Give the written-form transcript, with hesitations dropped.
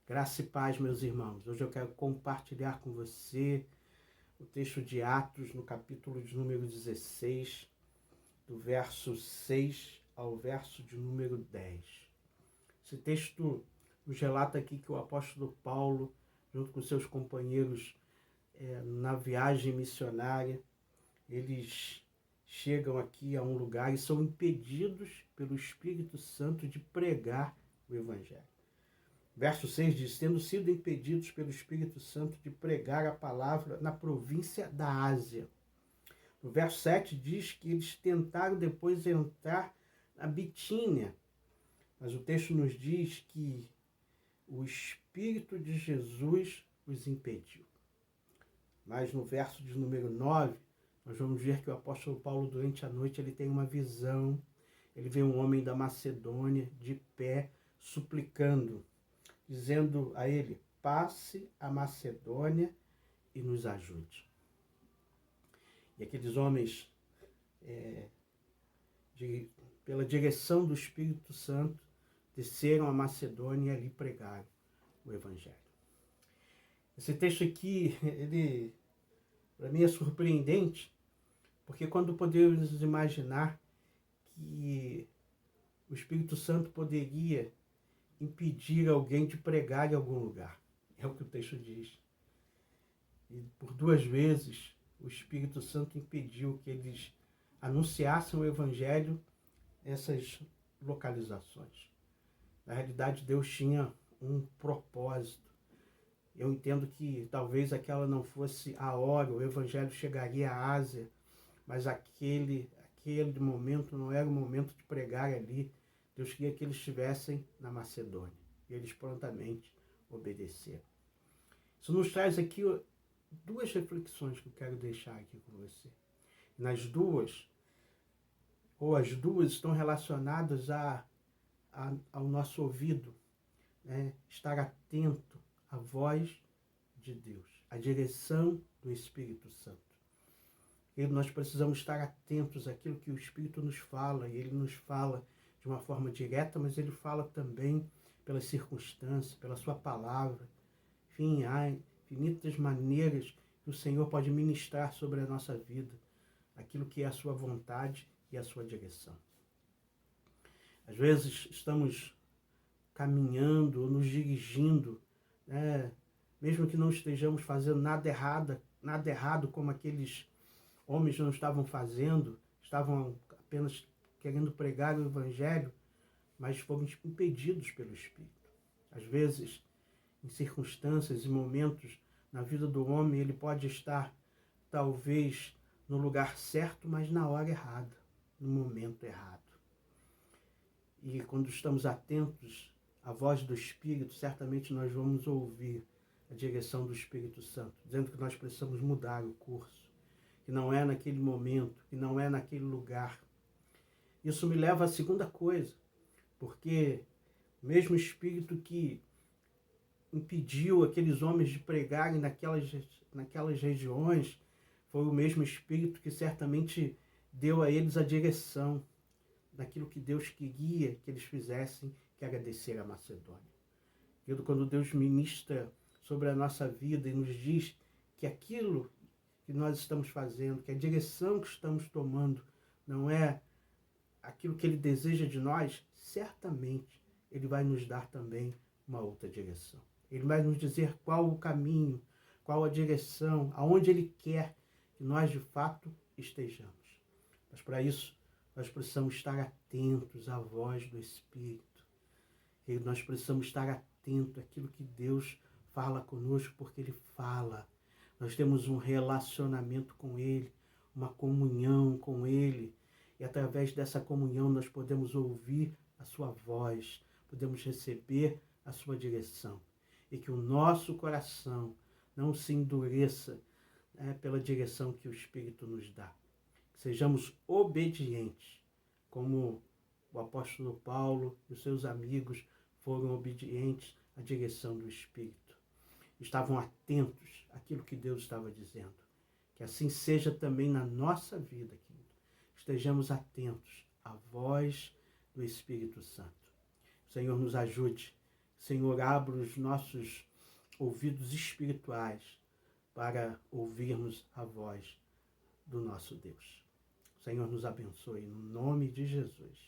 Graça e paz, meus irmãos. Hoje eu quero compartilhar com você o texto de Atos, no capítulo de número 16, do verso 6 ao verso de número 10. Esse texto nos relata aqui que o apóstolo Paulo, junto com seus companheiros na viagem missionária, eles chegam aqui a um lugar e são impedidos pelo Espírito Santo de pregar o Evangelho. Verso 6 diz: tendo sido impedidos pelo Espírito Santo de pregar a palavra na província da Ásia. No verso 7 diz que eles tentaram depois entrar na Bitínia, mas o texto nos diz que o Espírito de Jesus os impediu. Mas no verso de número 9, nós vamos ver que o apóstolo Paulo, durante a noite, ele tem uma visão. Ele vê um homem da Macedônia de pé, suplicando, dizendo a ele: passe a Macedônia e nos ajude. E aqueles homens, pela direção do Espírito Santo, desceram a Macedônia e ali pregaram o Evangelho. Esse texto aqui, ele, para mim, é surpreendente, porque quando podemos imaginar que o Espírito Santo poderia impedir alguém de pregar em algum lugar. É o que o texto diz. E por 2 vezes o Espírito Santo impediu que eles anunciassem o Evangelho nessas localizações. Na realidade, Deus tinha um propósito. Eu entendo que talvez aquela não fosse a hora, o Evangelho chegaria à Ásia, mas aquele momento não era o momento de pregar ali. Deus queria que eles estivessem na Macedônia. E eles prontamente obedeceram. Isso nos traz aqui 2 reflexões que eu quero deixar aqui com você. Nas duas, as duas estão relacionadas ao nosso ouvido, né? Estar atento à voz de Deus, à direção do Espírito Santo. E nós precisamos estar atentos àquilo que o Espírito nos fala, e ele nos fala de uma forma direta, mas ele fala também pelas circunstâncias, pela sua palavra. Enfim, há infinitas maneiras que o Senhor pode ministrar sobre a nossa vida, aquilo que é a sua vontade e a sua direção. Às vezes estamos caminhando ou nos dirigindo, né? Mesmo que não estejamos fazendo nada errado como aqueles homens não estavam fazendo, estavam apenas querendo pregar o Evangelho, mas fomos impedidos pelo Espírito. Às vezes, em circunstâncias e momentos na vida do homem, ele pode estar, talvez, no lugar certo, mas na hora errada, no momento errado. E quando estamos atentos à voz do Espírito, certamente nós vamos ouvir a direção do Espírito Santo, dizendo que nós precisamos mudar o curso, que não é naquele momento, que não é naquele lugar. Isso me leva à segunda coisa, porque o mesmo Espírito que impediu aqueles homens de pregarem naquelas regiões, foi o mesmo Espírito que certamente deu a eles a direção daquilo que Deus queria que eles fizessem, que era descer a Macedônia. Quando Deus ministra sobre a nossa vida e nos diz que aquilo que nós estamos fazendo, que a direção que estamos tomando não é aquilo que Ele deseja de nós, certamente Ele vai nos dar também uma outra direção. Ele vai nos dizer qual o caminho, qual a direção, aonde Ele quer que nós de fato estejamos. Mas para isso, nós precisamos estar atentos à voz do Espírito. E nós precisamos estar atentos àquilo que Deus fala conosco, porque Ele fala. Nós temos um relacionamento com Ele, uma comunhão com Ele. E através dessa comunhão nós podemos ouvir a sua voz, podemos receber a sua direção. E que o nosso coração não se endureça pela direção que o Espírito nos dá. Que sejamos obedientes, como o apóstolo Paulo e os seus amigos foram obedientes à direção do Espírito. Estavam atentos àquilo que Deus estava dizendo. Que assim seja também na nossa vida, querido. Estejamos atentos à voz do Espírito Santo. O Senhor nos ajude Senhor, abra os nossos ouvidos espirituais para ouvirmos a voz do nosso Deus. O Senhor nos abençoe, no nome de Jesus.